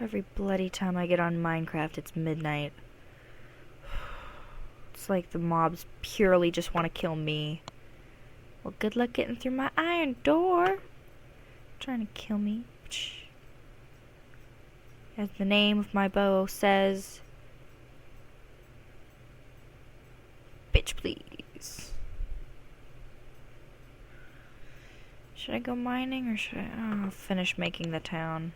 Every bloody time I get on Minecraft, it's midnight. It's like the mobs purely just want to kill me. Well, good luck getting through my iron door. Trying to kill me. As the name of my bow says, bitch please. Should I go mining or should I finish making the town?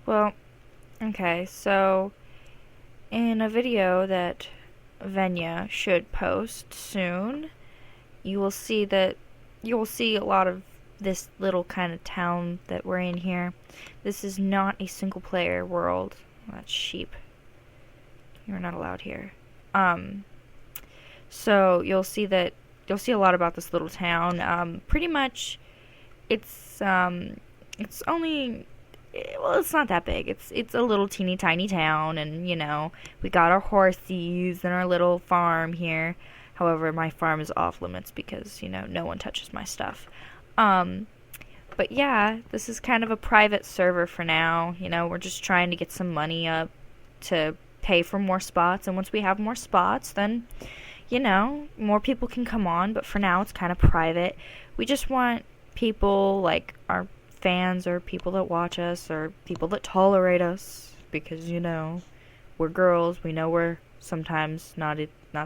Well, okay, so in a video that Venya should post soon, you will see a lot of this little kind of town that we're in here. This is not a single player world. Oh, that's sheep. You're not allowed here. So you'll see a lot about this little town. Pretty much it's only, well, it's not that big. It's a little teeny tiny town, and we got our horsies and our little farm here. However, my farm is off limits because no one touches my stuff. But yeah, this is kind of a private server for now. We're just trying to get some money up to pay for more spots, and once we have more spots, then more people can come on, but for now it's kind of private. We just want people like our fans or people that watch us or people that tolerate us because we're girls. We know we're sometimes not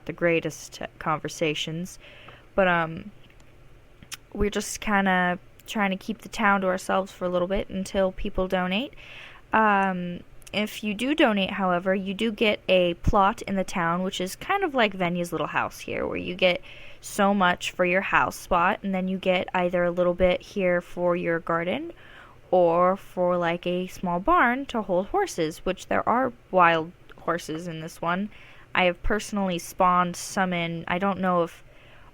the greatest conversations, but we're just kind of trying to keep the town to ourselves for a little bit until people donate. If you do donate, however, you do get a plot in the town, which is kind of like Venya's little house here, where you get so much for your house spot, and then you get either a little bit here for your garden or for like a small barn to hold horses, which there are wild horses in this one. I have personally spawned some in. I don't know if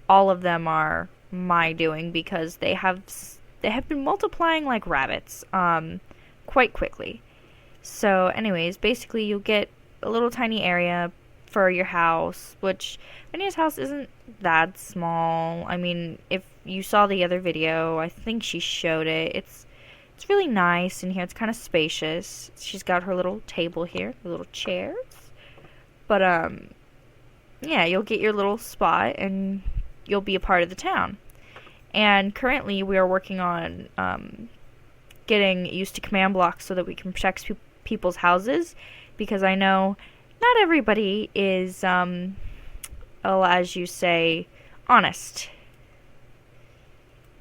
all of them are my doing because they have been multiplying like rabbits quite quickly. So anyways, basically you'll get a little tiny area for your house, which Vinny's house isn't that small. I mean, if you saw the other video, I think she showed it. It's really nice in here. It's kind of spacious. She's got her little table here, her little chairs. But yeah, you'll get your little spot and you'll be a part of the town. And currently we are working on getting used to command blocks so that we can protect people's houses, because I know not everybody is, as you say, honest.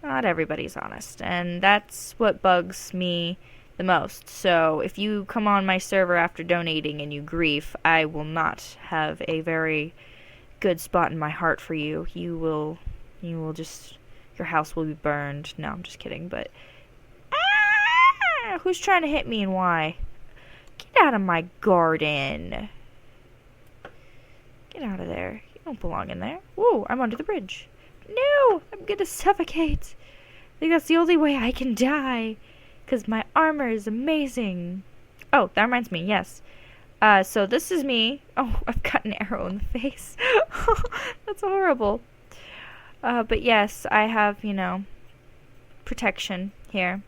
Not everybody's honest, and that's what bugs me the most. So if you come on my server after donating and you grief, I will not have a very good spot in my heart for you. You will just, your house will be burned. No, I'm just kidding, but who's trying to hit me and why? Get out of my garden. Get out of there. You don't belong in there. Whoa, I'm under the bridge. No, I'm gonna suffocate. I think that's the only way I can die, because my armor is amazing. Oh, that reminds me, yes. So this is me. Oh, I've got an arrow in the face. That's horrible. But yes, I have, protection here.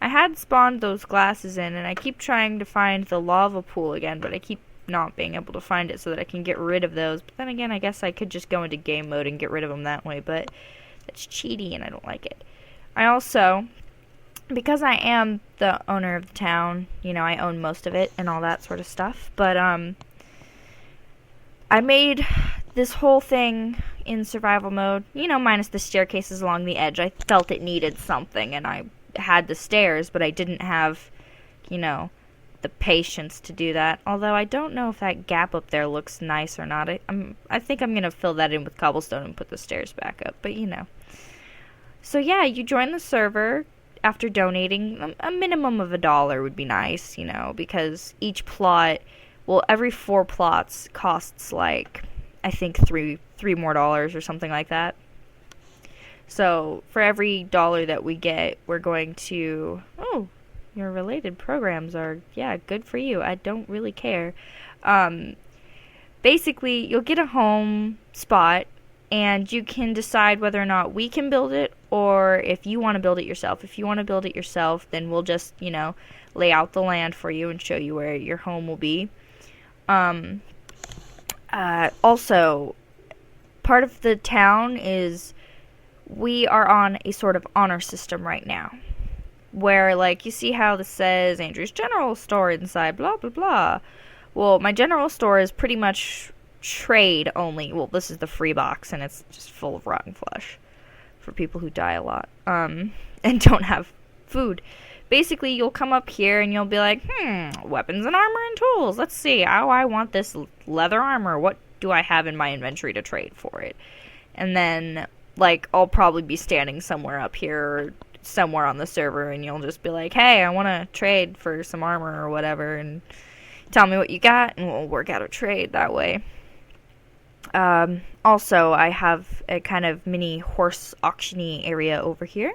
I had spawned those glasses in, and I keep trying to find the lava pool again, but I keep not being able to find it so that I can get rid of those. But then again, I guess I could just go into game mode and get rid of them that way, but that's cheaty and I don't like it. I also, because I am the owner of the town, I own most of it and all that sort of stuff, but I made this whole thing in survival mode, minus the staircases along the edge. I felt it needed something, and I had the stairs, but I didn't have, the patience to do that. Although I don't know if that gap up there looks nice or not. I think I'm gonna fill that in with cobblestone and put the stairs back up. But So yeah, you join the server after donating. A minimum of $1 would be nice, because each plot, well, every 4 plots costs like, I think three more dollars or something like that. So for every $1 that we get, we're going to, your related programs are, good for you. I don't really care. Basically, you'll get a home spot and you can decide whether or not we can build it or if you want to build it yourself. If you want to build it yourself, then we'll just, lay out the land for you and show you where your home will be. Also, part of the town is we are on a sort of honor system right now. Where, like, you see how this says Andrew's General Store inside, blah, blah, blah. Well, my general store is pretty much trade only. Well, this is the free box, and it's just full of rotten flesh for people who die a lot, and don't have food. Basically, you'll come up here, and you'll be like, weapons and armor and tools. Let's see. Oh, I want this leather armor. What do I have in my inventory to trade for it? And then, like, I'll probably be standing somewhere up here, or somewhere on the server, and you'll just be like, hey, I want to trade for some armor or whatever, and tell me what you got, and we'll work out a trade that way. Also, I have a kind of mini horse auction-y area over here.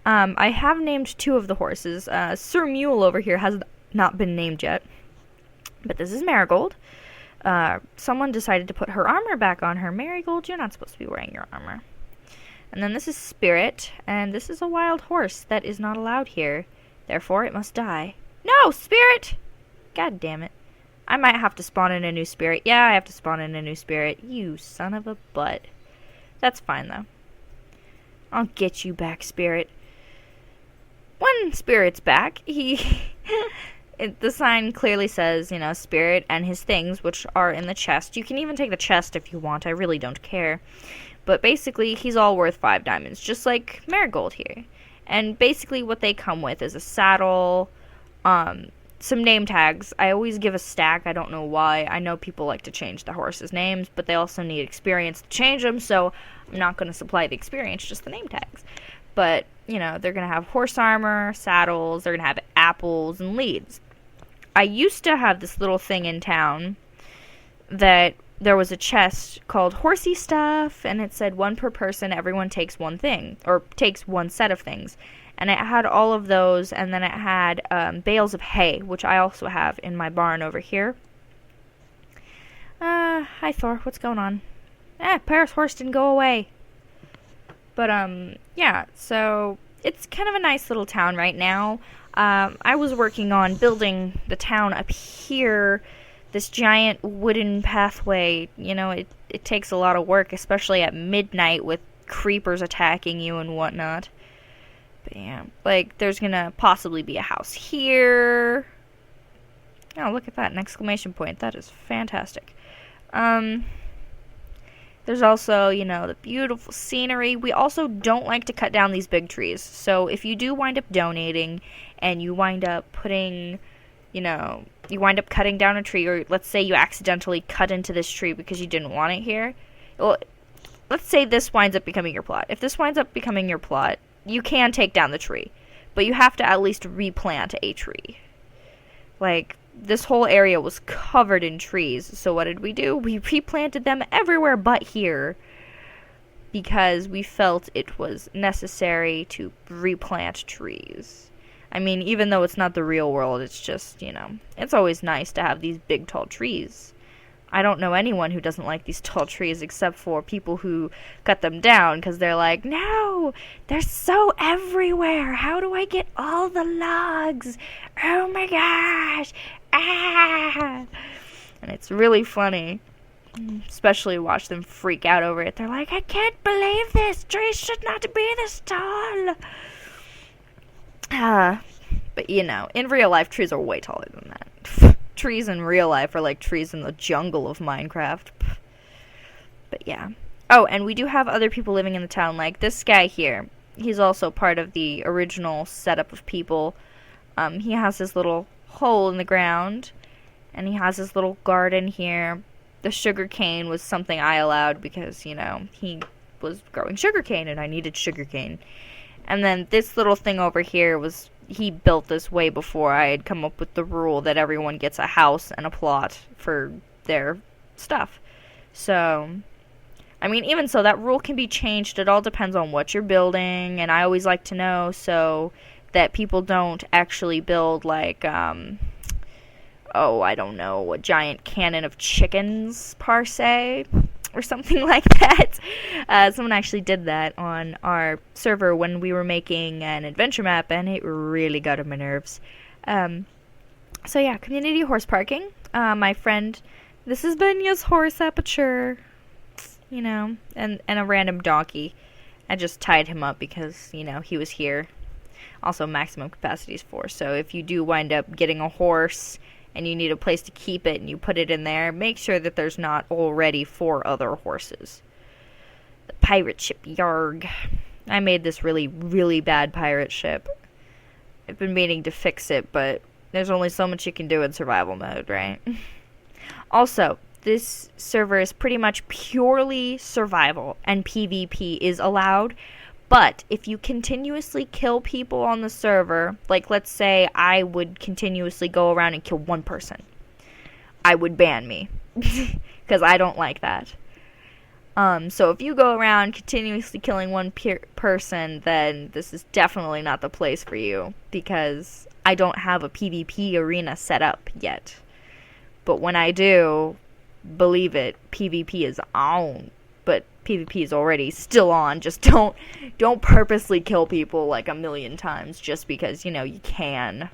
I have named 2 of the horses. Sir Mule over here has not been named yet, but this is Marigold. Someone decided to put her armor back on her. Marigold, you're not supposed to be wearing your armor. And then this is Spirit, and this is a wild horse that is not allowed here. Therefore, it must die. No, Spirit! God damn it. I might have to spawn in a new Spirit. Yeah, I have to spawn in a new Spirit. You son of a butt. That's fine, though. I'll get you back, Spirit. When Spirit's back, the sign clearly says, Spirit and his things, which are in the chest. You can even take the chest if you want. I really don't care. But basically, he's all worth 5 diamonds, just like Marigold here. And basically what they come with is a saddle, some name tags. I always give a stack. I don't know why. I know people like to change the horses' names, but they also need experience to change them, so I'm not going to supply the experience, just the name tags. But, they're going to have horse armor, saddles, they're going to have apples, and leads. I used to have this little thing in town that there was a chest called Horsey Stuff, and it said 1 per person, everyone takes 1 thing, or takes 1 set of things. And it had all of those, and then it had bales of hay, which I also have in my barn over here. Hi Thor, what's going on? Paris horse didn't go away. But, yeah, so it's kind of a nice little town right now. I was working on building the town up here, this giant wooden pathway. It takes a lot of work, especially at midnight with creepers attacking you and whatnot. But yeah, like, there's gonna possibly be a house here. Oh, look at that, an exclamation point. That is fantastic. There's also, the beautiful scenery. We also don't like to cut down these big trees. So if you do wind up donating and you wind up putting, you wind up cutting down a tree, or let's say you accidentally cut into this tree because you didn't want it here. Well, let's say this winds up becoming your plot. If this winds up becoming your plot, you can take down the tree, but you have to at least replant a tree. Like, this whole area was covered in trees, so what did we do? We replanted them everywhere but here, because we felt it was necessary to replant trees. I mean, even though it's not the real world, it's just, it's always nice to have these big, tall trees. I don't know anyone who doesn't like these tall trees except for people who cut them down because they're like, no, they're so everywhere. How do I get all the logs? Oh my gosh. Ah. And it's really funny. Especially watch them freak out over it. They're like, I can't believe this. Trees should not be this tall. But in real life, trees are way taller than that. Trees in real life are like trees in the jungle of Minecraft. But yeah. Oh, and we do have other people living in the town, like this guy here. He's also part of the original setup of people. He has his little hole in the ground, and he has his little garden here. The sugar cane was something I allowed because, he was growing sugar cane, and I needed sugar cane. And then this little thing over here he built this way before I had come up with the rule that everyone gets a house and a plot for their stuff. So, I mean, even so, that rule can be changed. It all depends on what you're building, and I always like to know so that people don't actually build, like, I don't know, a giant cannon of chickens, per se. or something like that. Someone actually did that on our server when we were making an adventure map, and it really got on my nerves. So yeah, community horse parking. My friend, this is Benya's horse aperture, and a random donkey. I just tied him up because, he was here. Also, maximum capacity is 4, so if you do wind up getting a horse and you need a place to keep it and you put it in there, make sure that there's not already 4 other horses. The pirate ship, yarg. I made this really, really bad pirate ship. I've been meaning to fix it, but there's only so much you can do in survival mode, right? Also, this server is pretty much purely survival, and PvP is allowed. But if you continuously kill people on the server, like let's say I would continuously go around and kill one person, I would ban me because I don't like that. So if you go around continuously killing one person, then this is definitely not the place for you, because I don't have a PvP arena set up yet. But when I do, believe it, PvP is on. But PvP is already still on. Just don't purposely kill people like a million times just because, you can.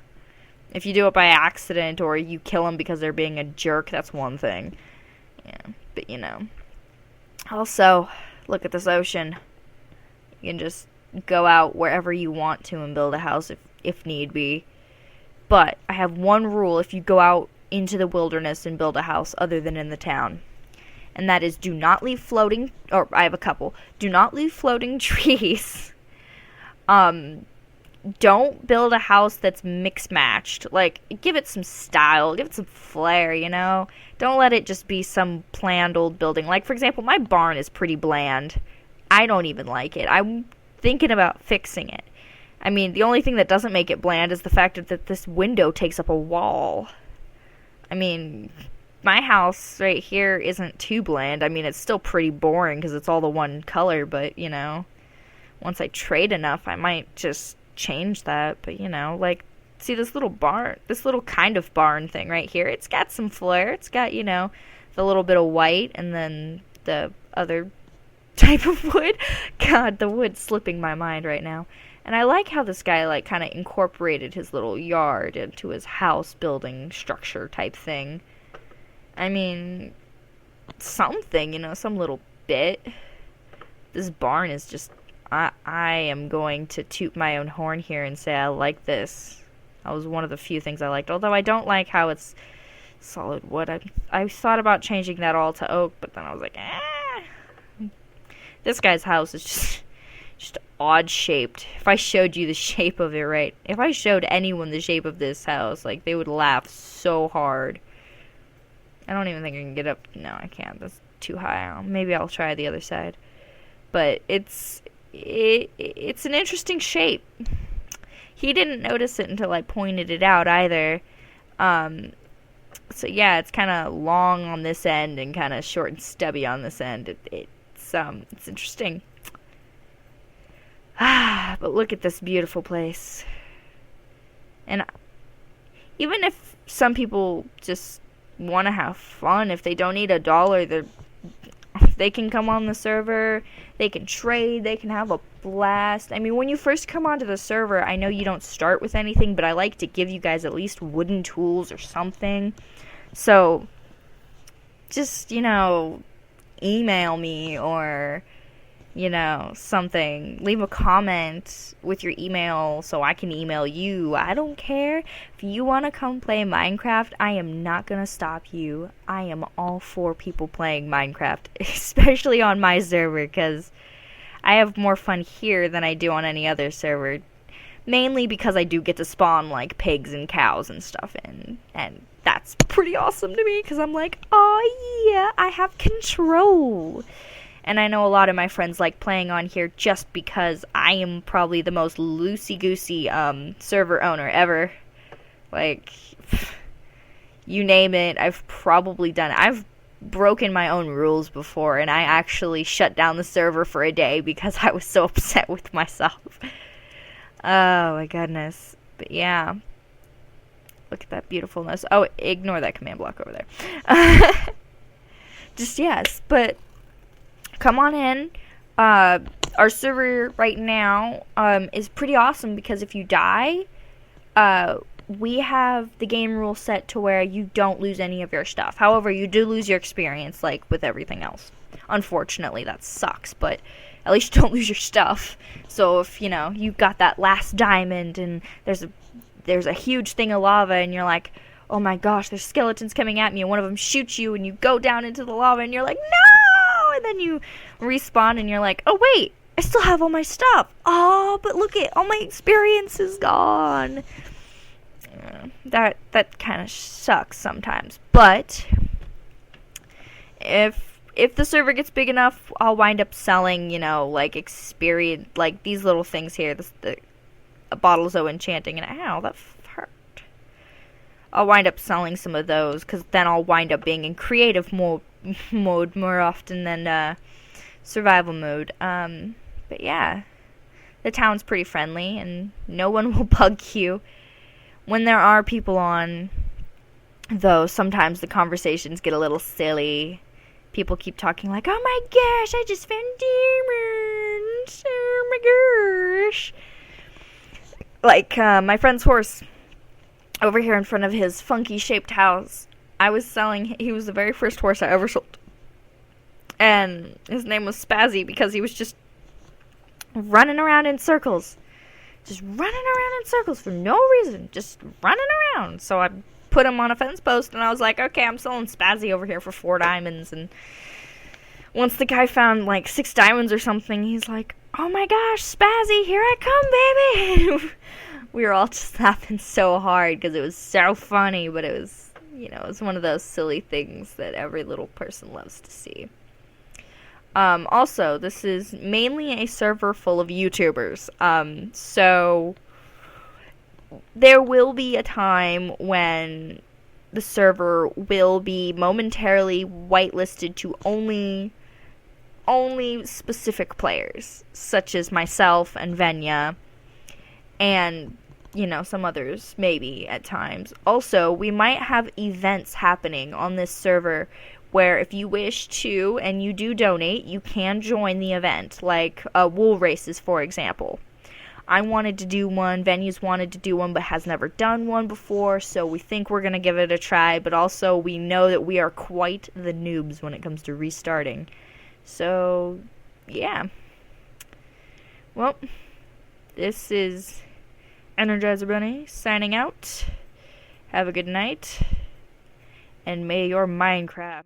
If you do it by accident or you kill them because they're being a jerk, that's one thing. Yeah, but Also, look at this ocean. You can just go out wherever you want to and build a house if need be. But I have one rule if you go out into the wilderness and build a house other than in the town. And that is, do not leave floating, or I have a couple. Do not leave floating trees. Don't build a house that's mix-matched. Like, give it some style, give it some flair, Don't let it just be some bland old building. Like, for example, my barn is pretty bland. I don't even like it. I'm thinking about fixing it. I mean, the only thing that doesn't make it bland is the fact that this window takes up a wall. I mean, my house right here isn't too bland. I mean, it's still pretty boring because it's all the one color, but, once I trade enough, I might just change that. But, see this little barn, this little kind of barn thing right here, it's got some flair. It's got, the little bit of white and then the other type of wood. God, the wood's slipping my mind right now. And I like how this guy, kind of incorporated his little yard into his house building structure type thing. I mean, something, some little bit. This barn is just, I am going to toot my own horn here and say I like this. That was one of the few things I liked. Although I don't like how it's solid wood. I thought about changing that all to oak, but then I was like, This guy's house is just odd shaped. If I showed you the shape of it right, if I showed anyone the shape of this house, they would laugh so hard. I don't even think I can get up. No, I can't. That's too high. Maybe I'll try the other side. But it's an interesting shape. He didn't notice it until I pointed it out either. So yeah, it's kind of long on this end and kind of short and stubby on this end. It's interesting. But look at this beautiful place. And even if some people just want to have fun, if they don't need $1, they can come on the server, they can trade, they can have a blast. I mean, when you first come onto the server, I know you don't start with anything, but I like to give you guys at least wooden tools or something. So just, email me or something. Leave a comment with your email so I can email you. I don't care. If you want to come play Minecraft, I am not going to stop you. I am all for people playing Minecraft, especially on my server, because I have more fun here than I do on any other server. Mainly because I do get to spawn, pigs and cows and stuff, and that's pretty awesome to me, because I'm like, oh yeah, I have control. And I know a lot of my friends like playing on here just because I am probably the most loosey-goosey server owner ever. You name it, I've probably done it. I've broken my own rules before, and I actually shut down the server for a day because I was so upset with myself. Oh my goodness. But yeah. Look at that beautifulness. Oh, ignore that command block over there. Just yes, but come on in. Uh, our server right now is pretty awesome because if you die, we have the game rule set to where you don't lose any of your stuff. However, you do lose your experience, like with everything else. Unfortunately, that sucks, but at least you don't lose your stuff. So if, you got that last diamond and there's a huge thing of lava and you're like, oh my gosh, there's skeletons coming at me, and one of them shoots you and you go down into the lava and you're like, no! And then you respawn and you're like, oh wait, I still have all my stuff. Oh, but look at all my experience is gone. That kind of sucks sometimes. But if the server gets big enough, I'll wind up selling, like experience, like these little things here, the bottles of enchanting, and ow, that hurt. I'll wind up selling some of those, because then I'll wind up being in creative mode more often than survival mode. But yeah, the town's pretty friendly, and no one will bug you. When there are people on, though, sometimes the conversations get a little silly. People keep talking like, oh my gosh, I just found diamonds. Oh my gosh. Like, my friend's horse over here in front of his funky-shaped house. I was selling, he was the very first horse I ever sold. And his name was Spazzy because he was just running around in circles. Just running around in circles for no reason. Just running around. So I put him on a fence post and I was like, okay, I'm selling Spazzy over here for 4 diamonds. And once the guy found like 6 diamonds or something, he's like, oh my gosh, Spazzy, here I come, baby. We were all just laughing so hard because it was so funny, but it was, it was one of those silly things that every little person loves to see. Also, this is mainly a server full of YouTubers. So there will be a time when the server will be momentarily whitelisted to only specific players, such as myself and Venya, and, some others, maybe, at times. Also, we might have events happening on this server where if you wish to, and you do donate, you can join the event, like wool races, for example. I wanted to do one, Venues wanted to do one, but has never done one before, so we think we're going to give it a try, but also we know that we are quite the noobs when it comes to restarting. So, yeah. Well, this is Energizer Bunny signing out. Have a good night, and may your Minecraft